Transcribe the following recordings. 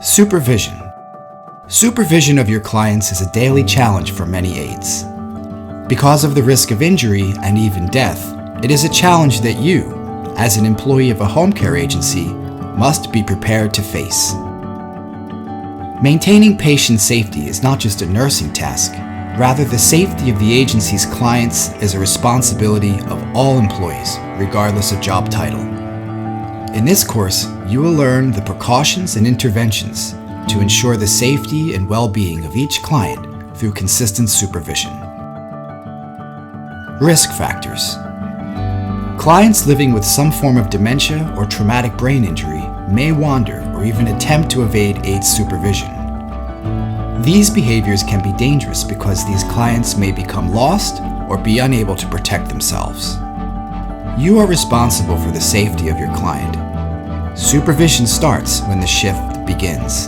Supervision. Supervision of your clients is a daily challenge for many aides. Because of the risk of injury and even death, it is a challenge that you, as an employee of a home care agency, must be prepared to face. Maintaining patient safety is not just a nursing task. Rather, the safety of the agency's clients is a responsibility of all employees, regardless of job title. In this course, you will learn the precautions and interventions to ensure the safety and well-being of each client through consistent supervision. Risk factors. Clients living with some form of dementia or traumatic brain injury may wander or even attempt to evade aide supervision. These behaviors can be dangerous because these clients may become lost or be unable to protect themselves. You are responsible for the safety of your client. Supervision starts when the shift begins.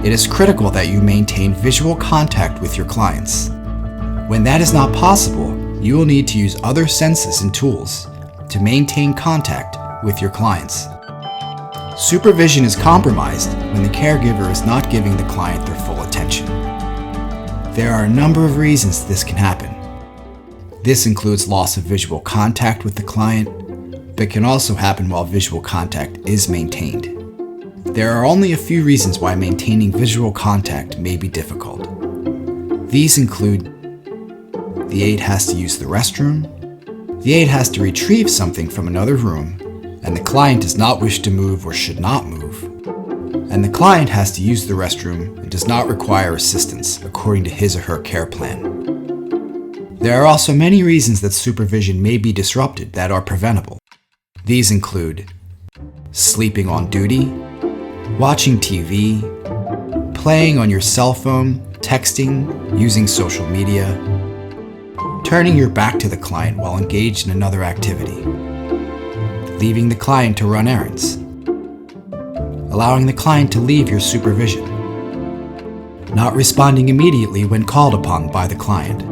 It is critical that you maintain visual contact with your clients. When that is not possible, you will need to use other senses and tools to maintain contact with your clients. Supervision is compromised when the caregiver is not giving the client their full attention. There are a number of reasons this can happen. This includes loss of visual contact with the client, but can also happen while visual contact is maintained. There are only a few reasons why maintaining visual contact may be difficult. These include the aide has to use the restroom, the aide has to retrieve something from another room, and the client does not wish to move or should not move, and the client has to use the restroom and does not require assistance according to his or her care plan. There are also many reasons that supervision may be disrupted that are preventable. These include sleeping on duty, watching TV, playing on your cell phone, texting, using social media, turning your back to the client while engaged in another activity, leaving the client to run errands, allowing the client to leave your supervision, not responding immediately when called upon by the client,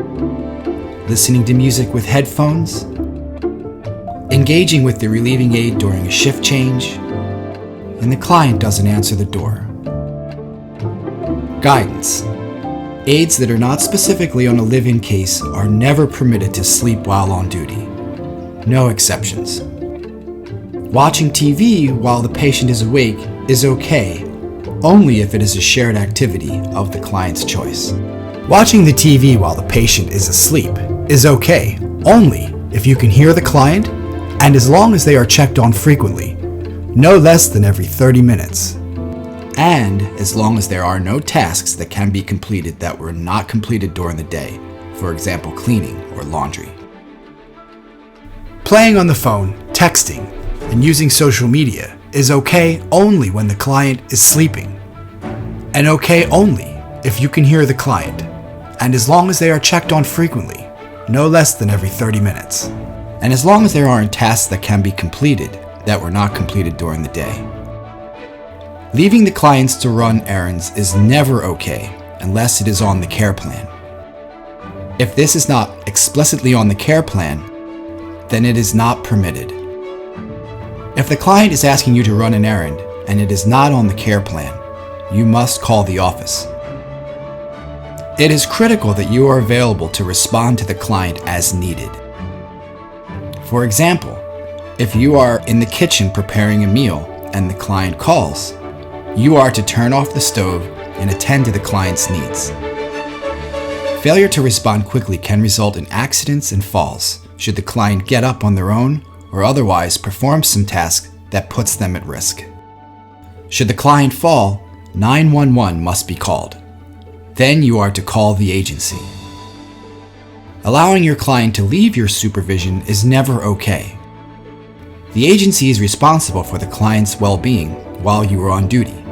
listening to music with headphones, engaging with the relieving aide during a shift change, and the client doesn't answer the door. Guidance. Aides that are not specifically on a live-in case are never permitted to sleep while on duty. No exceptions. Watching TV while the patient is awake is okay, only if it is a shared activity of the client's choice. Watching the TV while the patient is asleep is okay, only if you can hear the client and as long as they are checked on frequently, no less than every 30 minutes. And as long as there are no tasks that can be completed that were not completed during the day, for example, cleaning or laundry. Playing on the phone, texting, and using social media is okay only when the client is sleeping, and okay only if you can hear the client, and as long as they are checked on frequently, no less than every 30 minutes, and as long as there aren't tasks that can be completed that were not completed during the day. Leaving the clients to run errands is never okay unless it is on the care plan. If this is not explicitly on the care plan, then it is not permitted. If the client is asking you to run an errand and it is not on the care plan, you must call the office. It is critical that you are available to respond to the client as needed. For example, if you are in the kitchen preparing a meal and the client calls, you are to turn off the stove and attend to the client's needs. Failure to respond quickly can result in accidents and falls should the client get up on their own or otherwise perform some task that puts them at risk. Should the client fall, 911 must be called. Then you are to call the agency. Allowing your client to leave your supervision is never okay. The agency is responsible for the client's well-being while you are on duty.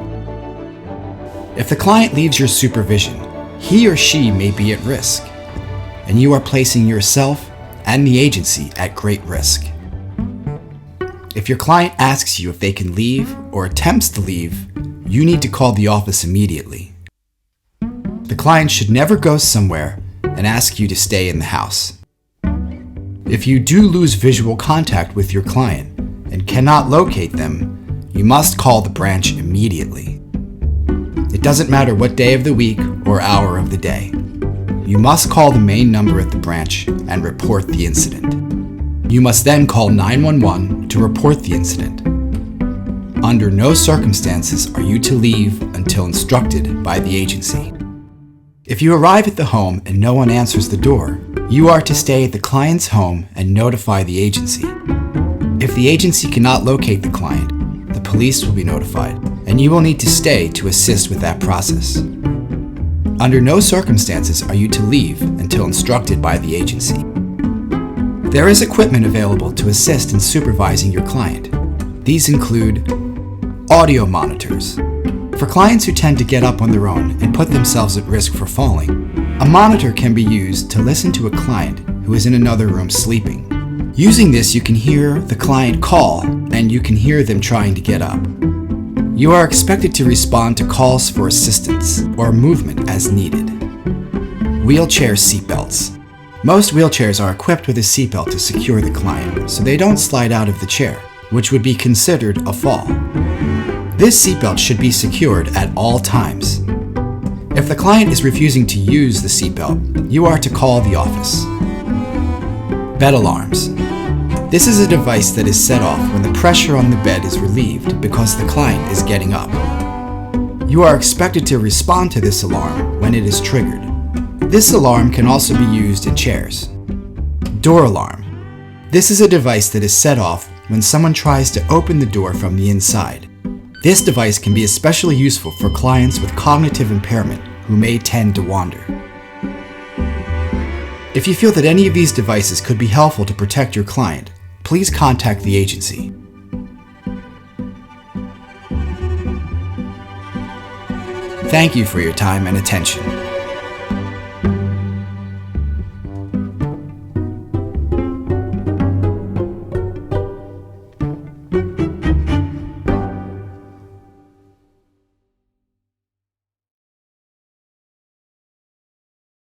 If the client leaves your supervision, he or she may be at risk, and you are placing yourself and the agency at great risk. If your client asks you if they can leave or attempts to leave, you need to call the office immediately. The client should never go somewhere and ask you to stay in the house. If you do lose visual contact with your client and cannot locate them, you must call the branch immediately. doesn't matter what day of the week or hour of the day. You must call the main number at the branch and report the incident. You must then call 911 to report the incident. Under no circumstances are you to leave until instructed by the agency. If you arrive at the home and no one answers the door, you are to stay at the client's home and notify the agency. If the agency cannot locate the client, the police will be notified, and you will need to stay to assist with that process. Under no circumstances are you to leave until instructed by the agency. There is equipment available to assist in supervising your client. These include audio monitors. For clients who tend to get up on their own and put themselves at risk for falling, a monitor can be used to listen to a client who is in another room sleeping. Using this, you can hear the client call and you can hear them trying to get up. You are expected to respond to calls for assistance or movement as needed. Wheelchair seatbelts. Most wheelchairs are equipped with a seatbelt to secure the client so they don't slide out of the chair, which would be considered a fall. This seatbelt should be secured at all times. If the client is refusing to use the seatbelt, you are to call the office. Bed alarms. This is a device that is set off when the pressure on the bed is relieved because the client is getting up. You are expected to respond to this alarm when it is triggered. This alarm can also be used in chairs. Door alarm. This is a device that is set off when someone tries to open the door from the inside. This device can be especially useful for clients with cognitive impairment who may tend to wander. If you feel that any of these devices could be helpful to protect your client, please contact the agency. Thank you for your time and attention.